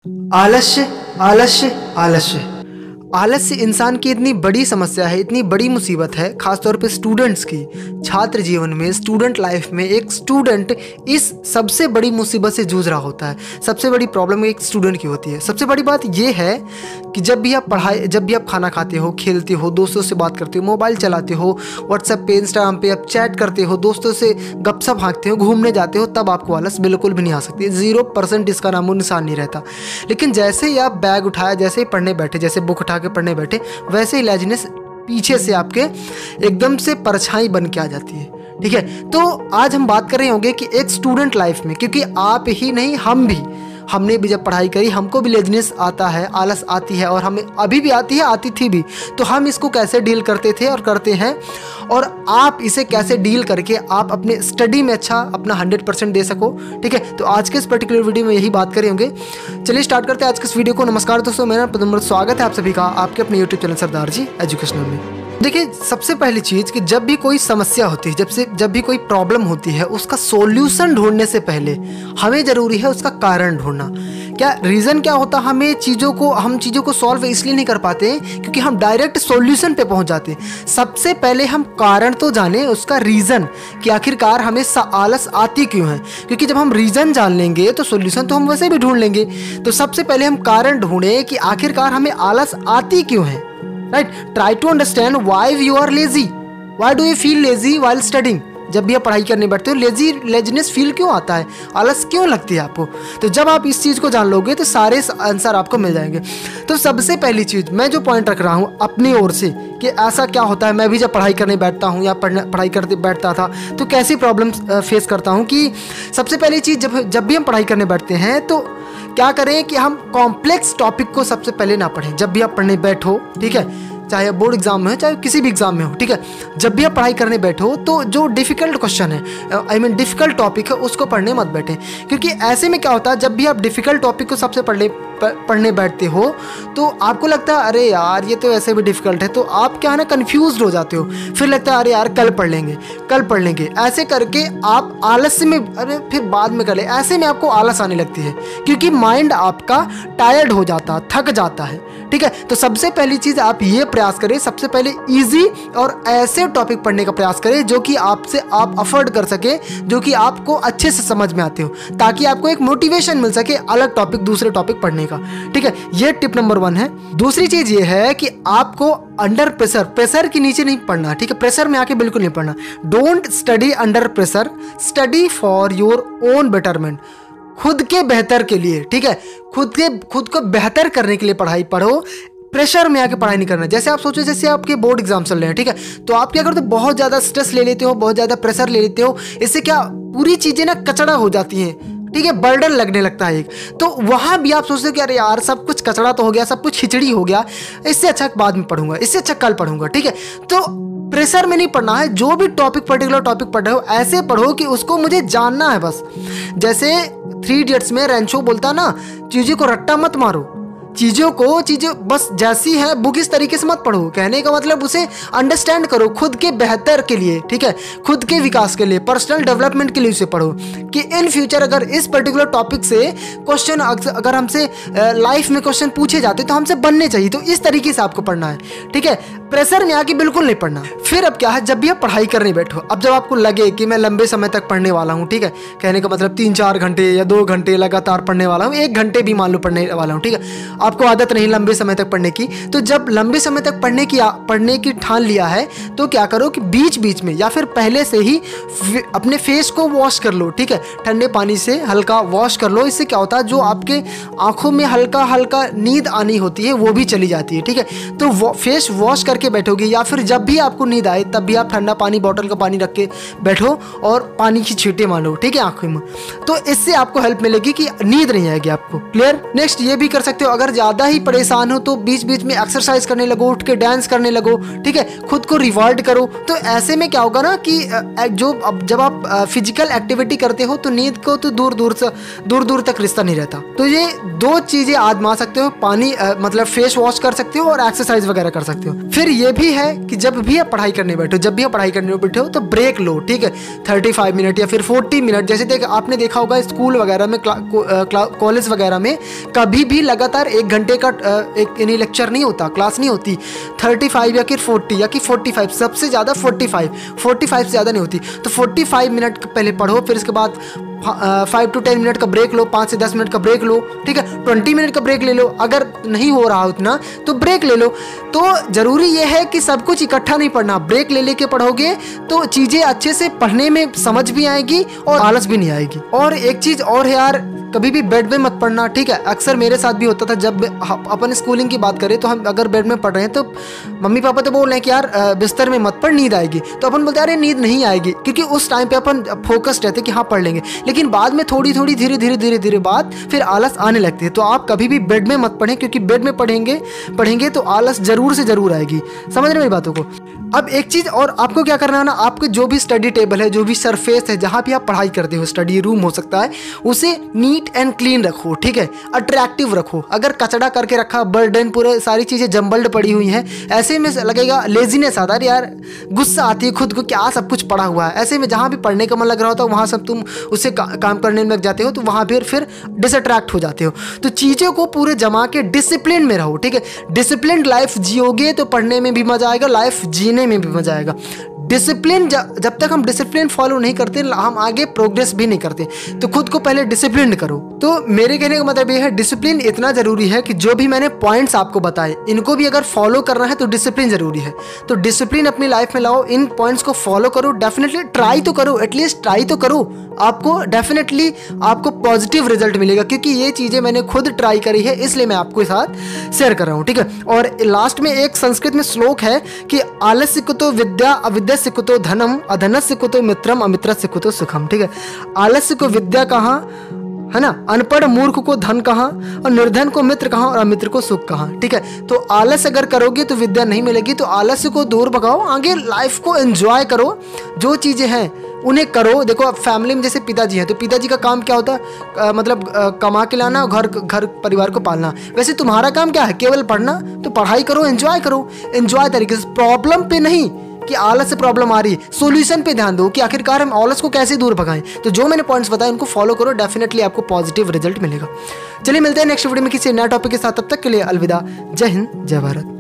आलस्य आलस्य आलस्य आलस्य इंसान की इतनी बड़ी समस्या है, इतनी बड़ी मुसीबत है, खासतौर पे स्टूडेंट्स की। छात्र जीवन में, स्टूडेंट लाइफ में एक स्टूडेंट इस सबसे बड़ी मुसीबत से जूझ रहा होता है। सबसे बड़ी प्रॉब्लम एक स्टूडेंट की होती है। सबसे बड़ी बात यह है कि जब भी आप खाना खाते हो, खेलते हो, दोस्तों से बात करते हो, मोबाइल चलाते हो, व्हाट्सएप पे, इंस्टाग्राम पे आप चैट करते हो, दोस्तों से गपशप हाँकते हो, घूमने जाते हो, तब आपको आलस बिल्कुल भी नहीं आ सकती। 0% इसका नामो निशान नहीं रहता। लेकिन जैसे ही आप बैग उठाया, जैसे ही पढ़ने बैठे, जैसे बुक उठा के पढ़ने बैठे, वैसे ही लेजीनेस पीछे से आपके एकदम से परछाई बन के आ जाती है। ठीक है, तो आज हम बात कर रहे होंगे कि एक स्टूडेंट लाइफ में, क्योंकि आप ही नहीं, हमने भी जब पढ़ाई करी, हमको भी लेजीनेस आता है, आलस आती है, और हमें अभी भी आती है, आती थी भी। तो हम इसको कैसे डील करते थे और करते हैं, और आप इसे कैसे डील करके आप अपने स्टडी में अच्छा अपना 100% दे सको। ठीक है, तो आज के इस पर्टिकुलर वीडियो में यही बात करें होंगे। चलिए स्टार्ट करते हैं आज के इस वीडियो को। नमस्कार दोस्तों, मेरा नम्र स्वागत है आप सभी का आपके अपने यूट्यूब चैनल सरदार जी एजुकेशनल में। देखिए, सबसे पहली चीज़ कि जब भी कोई समस्या होती है, जब भी कोई प्रॉब्लम होती है, उसका सॉल्यूशन ढूंढने से पहले हमें ज़रूरी है उसका कारण ढूंढना। क्या रीज़न क्या होता है, हम चीज़ों को सॉल्व इसलिए नहीं कर पाते क्योंकि हम डायरेक्ट सॉल्यूशन पे पहुंच जाते हैं। सबसे पहले हम कारण तो जाने, उसका रीज़न कि आखिरकार हमें आलस आती क्यों है। क्योंकि जब हम रीज़न जान लेंगे तो सॉल्यूशन तो हम वैसे भी ढूंढ लेंगे। तो सबसे पहले हम कारण ढूंढें कि आखिरकार हमें आलस आती क्यों है। Right, try to understand why you are lazy, why do you feel lazy while studying. जब भी आप पढ़ाई करने बैठते हो, लेजीनेस फील क्यों आता है, आलस क्यों लगती है आपको। तो जब आप इस चीज़ को जान लोगे तो सारे आंसर आपको मिल जाएंगे। तो सबसे पहली चीज़ मैं जो पॉइंट रख रहा हूँ अपनी ओर से कि ऐसा क्या होता है, मैं भी जब पढ़ाई करने बैठता हूँ या पढ़ाई करते बैठता था तो कैसी प्रॉब्लम फेस करता हूँ कि सबसे पहली चीज़ जब भी हम पढ़ाई करने बैठते हैं तो क्या करें कि हम कॉम्प्लेक्स टॉपिक को सबसे पहले ना पढ़ें। जब भी आप पढ़ने बैठो, ठीक है, चाहे बोर्ड एग्जाम में हो, चाहे किसी भी एग्जाम में हो, ठीक है, जब भी आप पढ़ाई करने बैठो तो जो डिफ़िकल्ट क्वेश्चन है, डिफ़िकल्ट टॉपिक है, उसको पढ़ने मत बैठें। क्योंकि ऐसे में क्या होता है, जब भी आप डिफ़िकल्ट टॉपिक को सबसे पढ़ने बैठते हो तो आपको लगता है अरे यार ये तो ऐसे भी डिफ़िकल्ट है, तो आप क्या है ना कन्फ्यूज़ हो जाते हो। फिर लगता है अरे यार कल पढ़ लेंगे, ऐसे करके आप आलस्य में, अरे फिर बाद में कर ले, ऐसे में आपको आलस आने लगती है क्योंकि माइंड आपका टायर्ड हो जाता, थक जाता है। ठीक है, तो सबसे पहली चीज़ आप ये प्रयास करें, सबसे पहले इजी और ऐसे टॉपिक पढ़ने का प्रयास करें जो कि आप अफोर्ड कर सके, जो कि आपको अच्छे से समझ में आते हो, ताकि आपको एक मोटिवेशन मिल सके अलग टॉपिक, दूसरे टॉपिक पढ़ने का। ठीक है, ये टिप नंबर 1 है। दूसरी चीज ये है कि आपको अंडर प्रेशर के नीचे नहीं पढ़ना। ठीक है, प्रेशर में आके बिल्कुल नहीं पढ़ना। Don't study under pressure, study for your own betterment, खुद के बेहतर के लिए। ठीक है, खुद को बेहतर करने के लिए पढ़ाई पढ़ो, प्रेशर में आके पढ़ाई नहीं करना। जैसे आप सोचो, जैसे आपके बोर्ड एग्जाम चल रहे हैं, ठीक है, तो आप क्या करते हो, बहुत ज़्यादा स्ट्रेस ले लेते हो, बहुत ज़्यादा प्रेशर ले लेते हो। इससे क्या पूरी चीज़ें ना कचड़ा हो जाती हैं। ठीक है, बर्डन लगने लगता है एक, तो वहाँ भी आप सोचते हो कि अरे यार सब कुछ कचड़ा तो हो गया, सब कुछ खिचड़ी हो गया, इससे अच्छा बाद में पढ़ूंगा, इससे अच्छा कल पढ़ूंगा। ठीक है, तो प्रेशर में नहीं पढ़ना है। जो भी पर्टिकुलर टॉपिक पढ़ रहे हो ऐसे पढ़ो कि उसको मुझे जानना है बस। जैसे 3 इडियट्स में रेंचो बोलता ना, चीज़ों को रट्टा मत मारो, चीज़ें बस जैसी है बुक इस तरीके से मत पढ़ो। कहने का मतलब उसे अंडरस्टैंड करो खुद के बेहतर के लिए। ठीक है, खुद के विकास के लिए, पर्सनल डेवलपमेंट के लिए उसे पढ़ो कि इन फ्यूचर अगर इस पर्टिकुलर टॉपिक से क्वेश्चन, अगर हमसे लाइफ में क्वेश्चन पूछे जाते तो हमसे बनने चाहिए। तो इस तरीके से आपको पढ़ना है। ठीक है, प्रेशर में आके बिल्कुल नहीं पढ़ना। फिर अब क्या है, जब भी आप पढ़ाई करने बैठो, अब जब आपको लगे कि मैं लंबे समय तक पढ़ने वाला हूँ, ठीक है, कहने का मतलब 3-4 घंटे या 2 घंटे लगातार पढ़ने वाला हूँ, 1 घंटे भी मान लो पढ़ने वाला हूँ, ठीक है, आपको आदत नहीं लंबे समय तक पढ़ने की, तो जब लंबे समय तक पढ़ने की ठान लिया है तो क्या करो कि बीच बीच में या फिर पहले से ही अपने फेस को वॉश कर लो। ठीक है, ठंडे पानी से हल्का वॉश कर लो। इससे क्या होता है, जो आपके आंखों में हल्का हल्का नींद आनी होती है वो भी चली जाती है। ठीक है, तो फेस वॉश करके बैठोगे, या फिर जब भी आपको नींद आए तब भी आप ठंडा पानी, बॉटल का पानी रख के बैठो और पानी की छींटे मारो। ठीक है, आंखों में, तो इससे आपको हेल्प मिलेगी कि नींद नहीं आएगी आपको। क्लियर। नेक्स्ट ये भी कर सकते हो, अगर ज़्यादा ही परेशान हो तो बीच बीच में एक्सरसाइज करने लगो, उठ के डांस करने लगो। ठीक है, खुद को रिवॉर्ड करो। तो ऐसे में क्या होगा ना कि जब आप फिजिकल एक्टिविटी करते हो तो नींद को तो दूर दूर तक रिश्ता नहीं रहता। तो ये 2 चीज़ें आजमा सकते हो, पानी मतलब फेस वॉश कर सकते हो और एक्सरसाइज वगैरह कर सकते हो। फिर फिर ये भी है कि जब भी आप पढ़ाई करने बैठे हो तो ब्रेक लो, ठीक है, 35 मिनट या फिर 40 मिनट। जैसे आपने देखा होगा स्कूल वगैरह में, कॉलेज वगैरह में कभी भी लगातार 1 घंटे का एक लेक्चर नहीं होता, क्लास नहीं होती। 35 या फिर 40 या कि 45, सबसे ज़्यादा 45 से ज़्यादा नहीं होती। तो 45 मिनट पहले पढ़ो, फिर इसके बाद 5 to 10 मिनट का ब्रेक लो, 5 से 10 मिनट का ब्रेक लो, ठीक है, 20 मिनट का ब्रेक ले लो। अगर नहीं हो रहा उतना तो ब्रेक ले लो। तो ज़रूरी ये है कि सब कुछ इकट्ठा नहीं पढ़ना, ब्रेक ले लेके पढ़ोगे तो चीज़ें अच्छे से पढ़ने में समझ भी आएगी और आलस भी नहीं आएगी। और एक चीज़ और है यार, कभी भी बेड में मत पढ़ना, ठीक है। अक्सर मेरे साथ भी होता था, जब अपन स्कूलिंग की बात करें तो हम अगर बेड में पढ़ रहे हैं तो मम्मी पापा तो बोल रहे हैं कि यार बिस्तर में मत पढ़, नींद आएगी। तो अपन बोलते हैं अरे नींद नहीं आएगी, क्योंकि उस टाइम पे अपन फोकस्ड रहते कि हाँ पढ़ लेंगे। लेकिन बाद में थोड़ी धीरे बाद फिर आलस आने लगती है। तो आप कभी भी बेड में मत पढ़ें, क्योंकि बेड में पढ़ेंगे तो आलस जरूर से जरूर आएगी। समझ रहे मेरी बातों को। अब एक चीज़ और आपको क्या करना है ना, आपके जो भी स्टडी टेबल है, जो भी सरफेस है, जहाँ भी आप पढ़ाई करते हो, स्टडी रूम हो सकता है, उसे नीट एंड क्लीन रखो, ठीक है, अट्रैक्टिव रखो। अगर कचड़ा करके रखा, बर्डन, पूरे सारी चीज़ें जम्बल्ड पड़ी हुई हैं, ऐसे में लगेगा लेजीनेस आता है यार, गुस्सा आती है खुद को, क्या सब कुछ पड़ा हुआ है। ऐसे में जहाँ भी पढ़ने का मन लग रहा होता है वहाँ सब तुम उससे काम करने में लग जाते हो, तो वहाँ फिर डिसअट्रैक्ट हो जाते हो। तो चीज़ों को पूरे जमा के डिसिप्लिन में रहो, ठीक है। डिसिप्लिन लाइफ जियोगे तो पढ़ने में भी मजा आएगा, लाइफ जीने में भी मजा आएगा। डिसिप्लिन जब तक हम डिसिप्लिन फॉलो नहीं करते, हम आगे प्रोग्रेस भी नहीं करते। तो खुद को पहले डिसिप्लिन करो। तो मेरे कहने का मतलब ये है, डिसिप्लिन इतना जरूरी है कि जो भी मैंने पॉइंट्स आपको बताए, इनको भी अगर फॉलो करना है तो डिसिप्लिन जरूरी है। तो डिसिप्लिन अपनी लाइफ में लाओ, इन पॉइंट्स को फॉलो करो, डेफिनेटली ट्राई तो करो, एटलीस्ट ट्राई तो करो। आपको डेफिनेटली आपको पॉजिटिव रिजल्ट मिलेगा, क्योंकि ये चीज़ें मैंने खुद ट्राई करी है, इसलिए मैं आपके साथ शेयर कर रहा हूँ, ठीक है। और लास्ट में एक संस्कृत में श्लोक है कि आलस्य कुतो विद्या, अविद्या से कुतो धनम, अधनस्य कुतो मित्रम, अमित्रस्य कुतो सुखम, ठीक है। आलस्य को विद्या कहाँ, है ना, अनपढ़ मूर्ख को धन कहाँ, और निर्धन को मित्र कहाँ, और अमित्र को सुख कहाँ, ठीक है। तो आलस अगर करोगे तो विद्या नहीं मिलेगी। तो आलस्य को दूर भगाओ, आगे लाइफ को एंजॉय करो, जो चीज़ें हैं उन्हें करो। देखो अब फैमिली में जैसे पिताजी हैं, तो पिताजी का काम क्या होता है, मतलब कमा के लाना और घर परिवार को पालना। वैसे तुम्हारा काम क्या है, केवल पढ़ना। तो पढ़ाई करो, एंजॉय करो, एंजॉय तरीके से, प्रॉब्लम पे नहीं कि आलस से प्रॉब्लम आ रही है, सॉल्यूशन पे ध्यान दो कि आखिरकार हम आलस को कैसे दूर भगाएं। तो जो मैंने पॉइंट्स बताए उनको फॉलो करो, डेफिनेटली आपको पॉजिटिव रिजल्ट मिलेगा। चलिए मिलते हैं नेक्स्ट वीडियो में किसी नया टॉपिक के साथ, तब तक के लिए अलविदा। जय हिंद, जय भारत।